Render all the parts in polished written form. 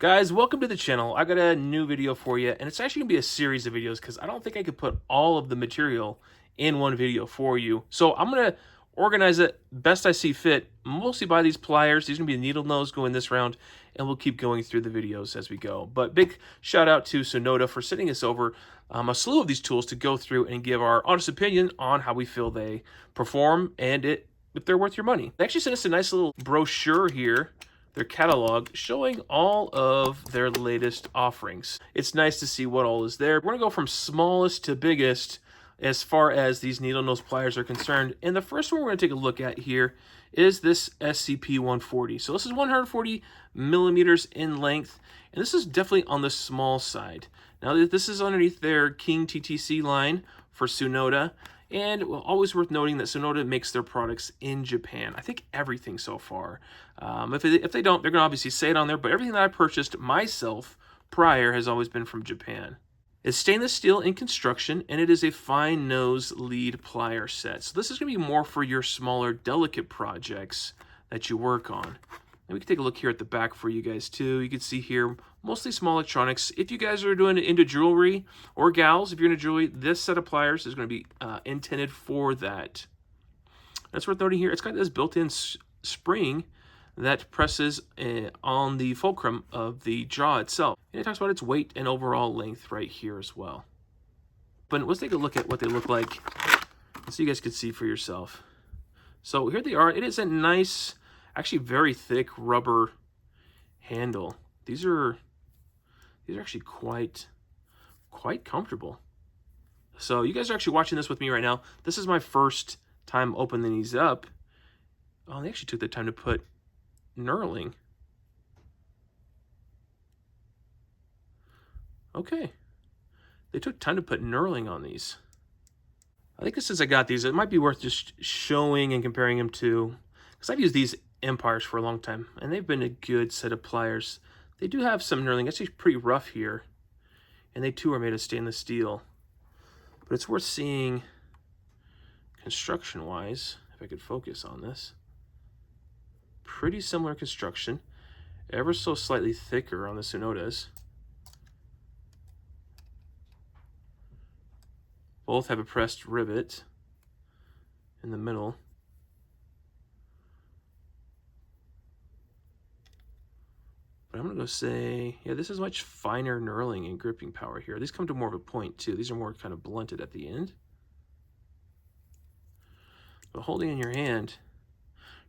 Guys, welcome to the channel. I got a new video for you, and it's actually gonna be a series of videos because I don't think I could put all of the material in one video for you. So I'm gonna organize it best I see fit, mostly by these pliers. These are gonna be a needle nose going this round, and we'll keep going through the videos as we go. But big shout out to Tsunoda for sending us over a slew of these tools to go through and give our honest opinion on how we feel they perform and if they're worth your money. They actually sent us a nice little brochure here, their catalog, showing all of their latest offerings. It's nice to see what all is there. We're gonna go from smallest to biggest as far as these needle nose pliers are concerned. And the first one we're gonna take a look at here is this SCP-140. So this is 140 millimeters in length, and this is definitely on the small side. Now this is underneath their King TTC line for Tsunoda. And always worth noting that Tsunoda makes their products in Japan. I think everything so far. If they don't, they're going to obviously say it on there, but everything that I purchased myself prior has always been from Japan. It's stainless steel in construction, and it is a fine nose lead plier set. So this is going to be more for your smaller, delicate projects that you work on. And we can take a look here at the back for you guys too. You can see here, mostly small electronics. If you guys are doing it into jewelry, or gals, if you're into jewelry, this set of pliers is going to be intended for that. That's worth noting here. It's got this built-in spring that presses on the fulcrum of the jaw itself. And it talks about its weight and overall length right here as well. But let's take a look at what they look like so you guys can see for yourself. So here they are. It is a nice, actually very thick rubber handle. These are actually quite comfortable. So you guys are actually watching this with me right now. This is my first time opening these up. Oh, they actually took the time to put knurling. Okay. They took time to put knurling on these. I think since I got these, it might be worth just showing and comparing them to, because I've used these Empires for a long time, and they've been a good set of pliers. They do have some knurling. It's actually pretty rough here, and they too are made of stainless steel. But it's worth seeing construction-wise, if I could focus on this. Pretty similar construction, ever so slightly thicker on the Tsunodas. Both have a pressed rivet in the middle. But I'm going to go say, yeah, this is much finer knurling and gripping power here. These come to more of a point, too. These are more kind of blunted at the end. But holding in your hand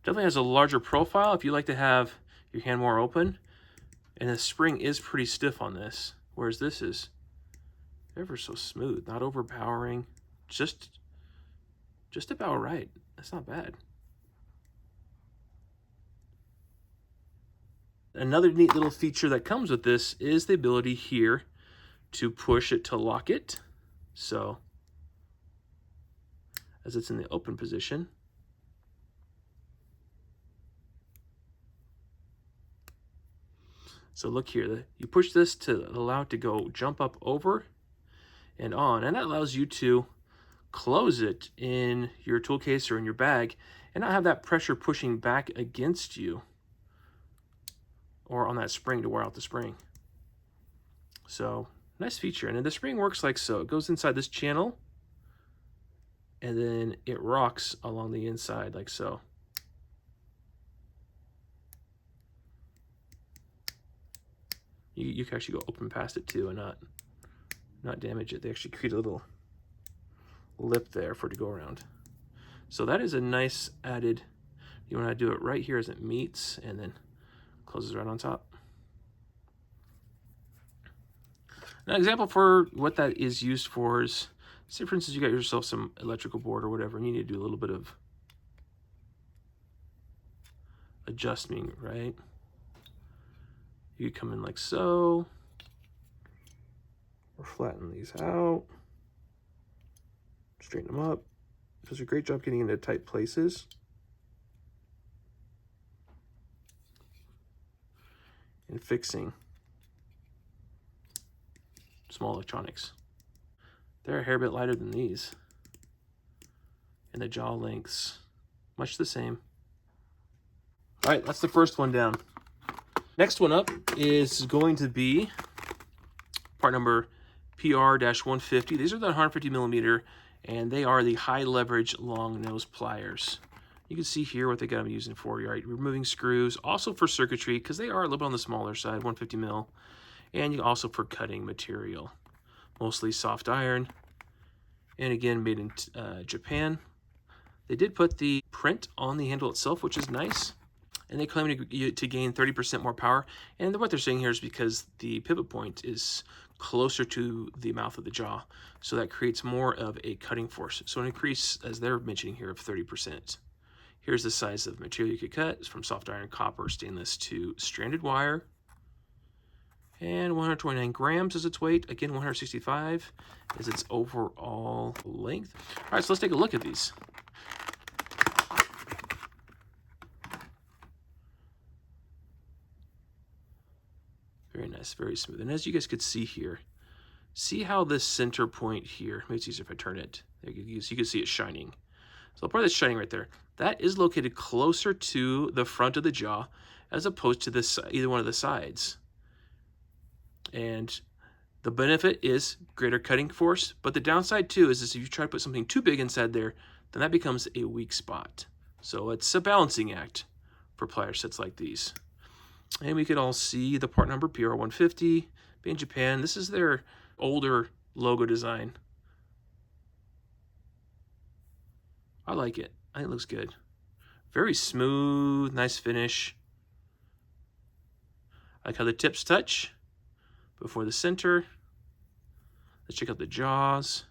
definitely has a larger profile if you like to have your hand more open. And the spring is pretty stiff on this, whereas this is ever so smooth, not overpowering, just about right. That's not bad. Another neat little feature that comes with this is the ability here to push it to lock it. So, as it's in the open position. So look here, you push this to allow it to go jump up over and on, and that allows you to close it in your tool case or in your bag and not have that pressure pushing back against you or on that spring to wear out the spring. So, nice feature. And then the spring works like so. It goes inside this channel, and then it rocks along the inside like so. You can actually go open past it too and not damage it. They actually create a little lip there for it to go around. So that is a nice added, you want to do it right here as it meets, and then closes right on top. An example for what that is used for is, say for instance you got yourself some electrical board or whatever, and you need to do a little bit of adjusting, right? You come in like so, or flatten these out, straighten them up. It does a great job getting into tight places. And fixing small electronics. They're a hair bit lighter than these. And the jaw lengths, much the same. All right, that's the first one down. Next one up is going to be part number PR-150. These are the 150 millimeter, and they are the high leverage long nose pliers. You can see here what they got them using for, right? Removing screws, also for circuitry, because they are a little bit on the smaller side, 150 mil, and also for cutting material. Mostly soft iron, and again, made in Japan. They did put the print on the handle itself, which is nice. And they claim to gain 30% more power. And what they're saying here is because the pivot point is closer to the mouth of the jaw. So that creates more of a cutting force. So an increase, as they're mentioning here, of 30%. Here's the size of material you could cut. It's from soft iron, copper, stainless to stranded wire. And 129 grams is its weight. Again, 165 is its overall length. All right, so let's take a look at these. Very nice, very smooth. And as you guys could see here, see how this center point here, maybe it's easier if I turn it. There you can see it shining. So the part that's shining right there, that is located closer to the front of the jaw as opposed to this either one of the sides. And the benefit is greater cutting force, but the downside too is if you try to put something too big inside there, then that becomes a weak spot. So it's a balancing act for plier sets like these. And we could all see the part number PR-150, made in Japan. This is their older logo design. I like it. I think it looks good. Very smooth, nice finish. I like how the tips touch before the center. Let's check out the jaws.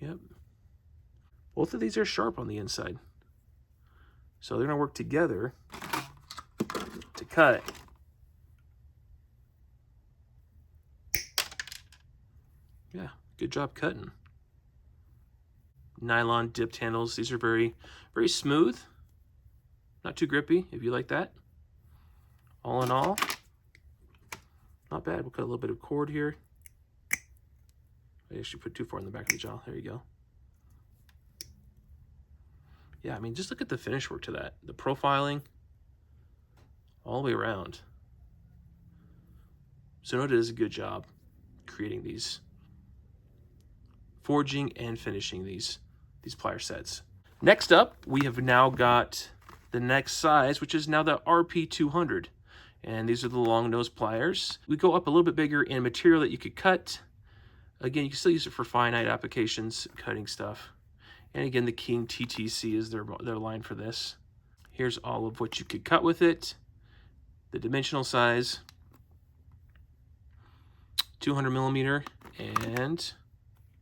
Yep. Both of these are sharp on the inside. So they're gonna work together to cut. Yeah, good job cutting. Nylon dipped handles. These are very, very smooth. Not too grippy, if you like that. All in all, not bad. We'll cut a little bit of cord here. I actually put too far in the back of the jaw. There you go. Yeah, I mean, just look at the finish work to that. The profiling, all the way around. Tsunoda does a good job creating these, forging and finishing these plier sets. Next up, we have now got the next size, which is now the RP200. And these are the long nose pliers. We go up a little bit bigger in material that you could cut. Again, you can still use it for finite applications, cutting stuff. And again, the King TTC is their line for this. Here's all of what you could cut with it. The dimensional size, 200 millimeter, and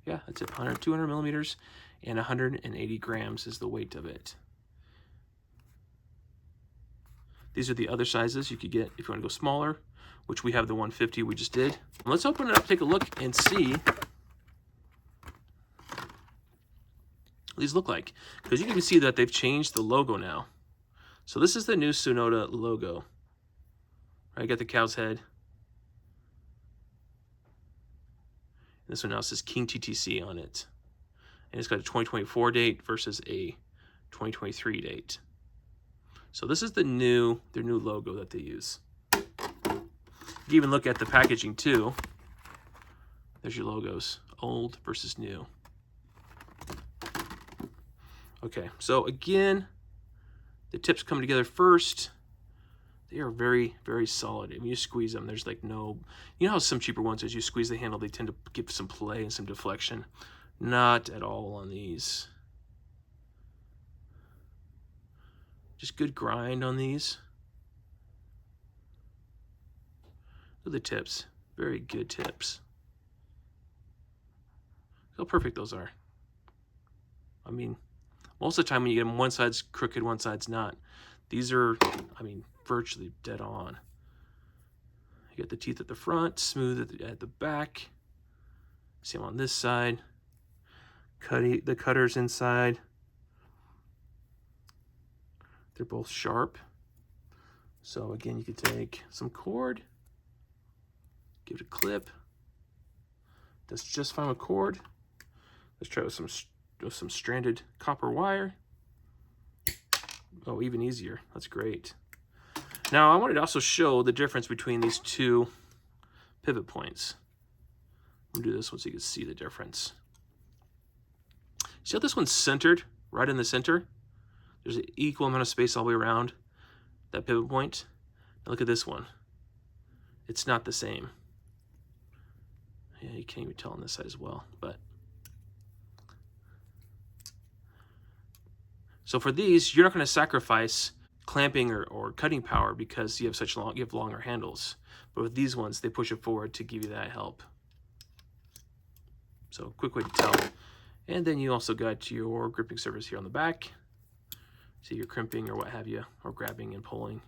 yeah, that's it, 200 millimeters, and 180 grams is the weight of it. These are the other sizes you could get if you want to go smaller, which we have the 150 we just did. Let's open it up, take a look, and see what these look like. Because you can see that they've changed the logo now. So this is the new Tsunoda logo. I got the cow's head. This one now says King TTC on it. And it's got a 2024 date versus a 2023 date. So this is their new logo that they use. You can even look at the packaging too. There's your logos, old versus new. Okay, so again, the tips come together first. They are very, very solid. If you squeeze them, there's like no, you know how some cheaper ones, as you squeeze the handle, they tend to give some play and some deflection. Not at all on these. Just good grind on these. Look at the tips. Very good tips. Look how perfect those are. I mean, most of the time when you get them, one side's crooked, one side's not. These are, I mean, virtually dead on. You got the teeth at the front, smooth at the back. See them on this side. The cutters inside. They're both sharp. So again, you could take some cord, give it a clip. That's just fine with cord. Let's try with some stranded copper wire. Oh, even easier. That's great. Now, I wanted to also show the difference between these two pivot points. I'll do this one so you can see the difference. See how this one's centered right in the center? There's an equal amount of space all the way around that pivot point. Now look at this one. It's not the same. Yeah, you can't even tell on this side as well, but. So for these, you're not going to sacrifice clamping or cutting power because you have longer handles. But with these ones, they push it forward to give you that help. So quick way to tell. And then you also got your gripping surface here on the back. So you're crimping or what have you, or grabbing and pulling.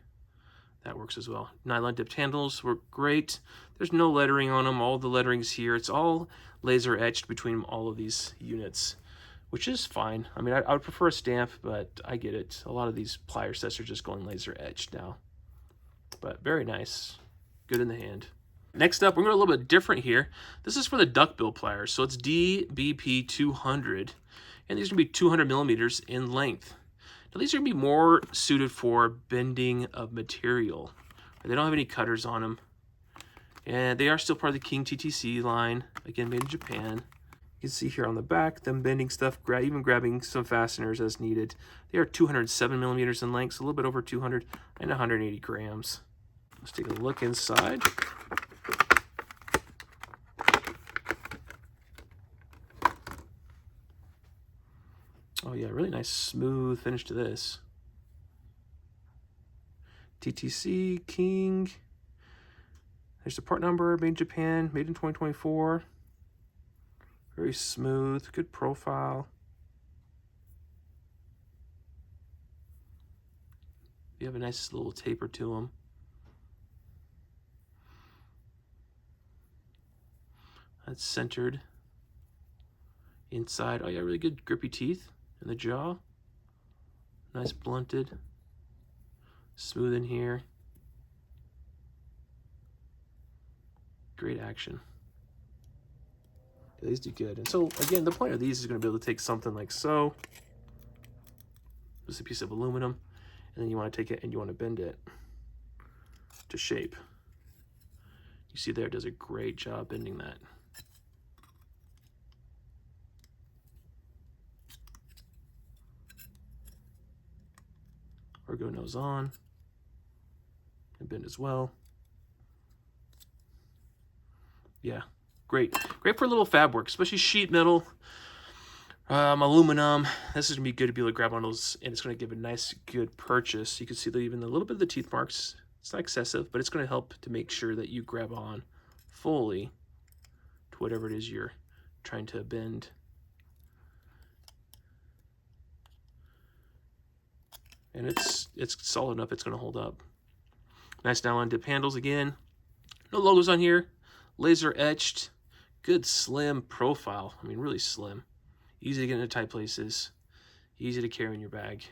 That works as well. Nylon dipped handles work great. There's no lettering on them. All the lettering's here. It's all laser etched between all of these units, which is fine. I mean, I would prefer a stamp, but I get it. A lot of these plier sets are just going laser etched now. But very nice. Good in the hand. Next up, we're going to go a little bit different here. This is for the duckbill pliers. So it's DBP 200, and these are going to be 200 millimeters in length. Now these are going to be more suited for bending of material. They don't have any cutters on them. And they are still part of the King TTC line, again made in Japan. You can see here on the back, them bending stuff, even grabbing some fasteners as needed. They are 207 millimeters in length, so a little bit over 200 and 180 grams. Let's take a look inside. Oh yeah, really nice smooth finish to this. TTC, King. There's the part number, made in Japan, made in 2024. Very smooth, good profile. You have a nice little taper to them. That's centered. Inside, oh yeah, really good grippy teeth in the jaw. Nice blunted. Smooth in here. Great action. Yeah, these do good. And so, again, the point of these is going to be able to take something like so. Just a piece of aluminum. And then you want to take it and you want to bend it to shape. You see there, it does a great job bending that. Ergo nose on. And bend as well. Yeah, great. Great for a little fab work, especially sheet metal, aluminum. This is going to be good to be able to grab one of those, and it's going to give a nice, good purchase. You can see that even a little bit of the teeth marks. It's not excessive, but it's going to help to make sure that you grab on fully to whatever it is you're trying to bend. And it's solid enough, it's going to hold up. Nice nylon dip handles again. No logos on here. Laser etched. Good slim profile. I mean, really slim. Easy to get into tight places. Easy to carry in your bag.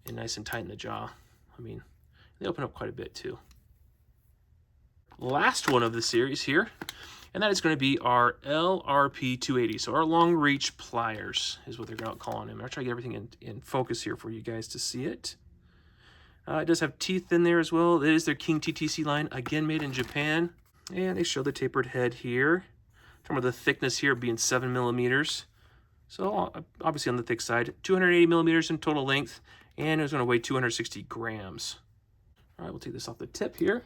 And nice and tight in the jaw. I mean, they open up quite a bit too. Last one of the series here. And that is going to be our LRP 280. So our long reach pliers is what they're calling them. I'll try to get everything in focus here for you guys to see it. It does have teeth in there as well. It is their King TTC line, again made in Japan. And they show the tapered head here. Talking about the thickness here being 7 millimeters. So obviously on the thick side. 280 millimeters in total length. And it's going to weigh 260 grams. All right, we'll take this off the tip here.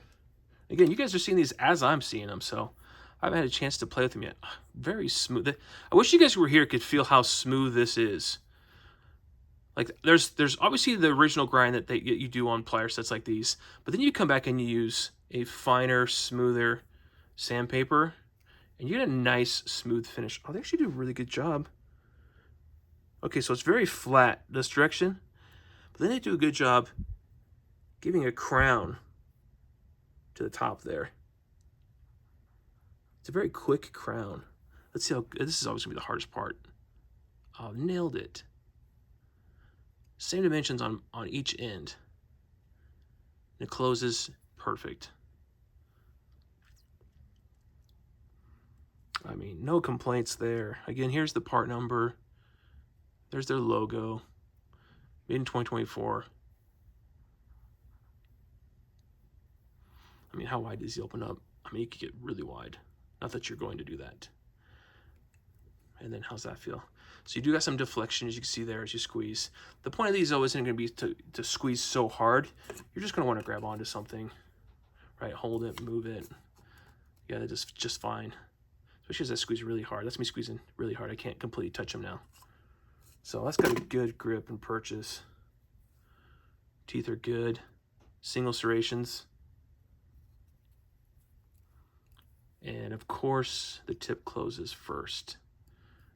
Again, you guys are seeing these as I'm seeing them, so I haven't had a chance to play with them yet. Very smooth. I wish you guys were here could feel how smooth this is. Like there's obviously the original grind that you do on plier sets like these, but then you come back and you use a finer, smoother sandpaper, and you get a nice smooth finish. Oh, they actually do a really good job. Okay, so it's very flat this direction, but then they do a good job giving a crown to the top there. It's a very quick crown. Let's see how, this is always gonna be the hardest part. Oh, nailed it. Same dimensions on each end. And it closes perfect. I mean, no complaints there. Again, here's the part number. There's their logo. Made in 2024. I mean, how wide does he open up? I mean, you could get really wide. Not that you're going to do that. And then how's that feel? So you do got some deflection, as you can see there, as you squeeze. The point of these, though, isn't going to be to squeeze so hard. You're just going to want to grab onto something, right? Hold it, move it. Yeah, that's just fine. Especially as I squeeze really hard. That's me squeezing really hard. I can't completely touch them now. So that's got a good grip and purchase. Teeth are good. Single serrations. And of course, the tip closes first.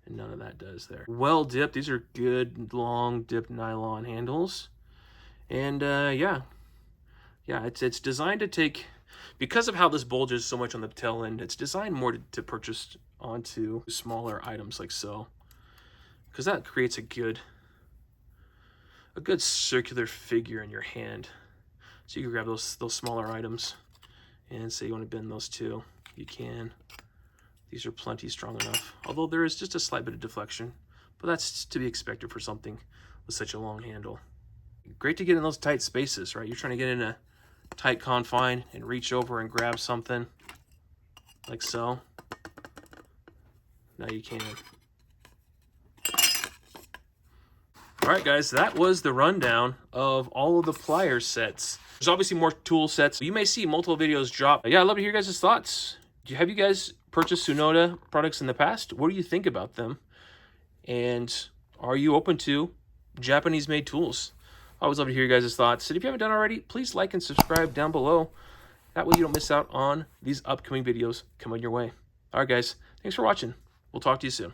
And none of that does there. Well dipped. These are good long dipped nylon handles. And yeah, it's designed to take, because of how this bulges so much on the tail end, it's designed more to purchase onto smaller items like so. Because that creates a good circular figure in your hand. So you can grab those smaller items and say you want to bend those too. You can. These are plenty strong enough. Although there is just a slight bit of deflection, but that's to be expected for something with such a long handle. Great to get in those tight spaces, right? You're trying to get in a tight confine and reach over and grab something like so. Now you can. All right, guys, that was the rundown of all of the pliers sets. There's obviously more tool sets. You may see multiple videos drop. Yeah, I'd love to hear your guys' thoughts. Have you guys purchased Tsunoda products in the past? What do you think about them? And are you open to Japanese-made tools? I always love to hear your guys' thoughts. And if you haven't done already, please like and subscribe down below. That way you don't miss out on these upcoming videos coming your way. All right, guys, thanks for watching. We'll talk to you soon.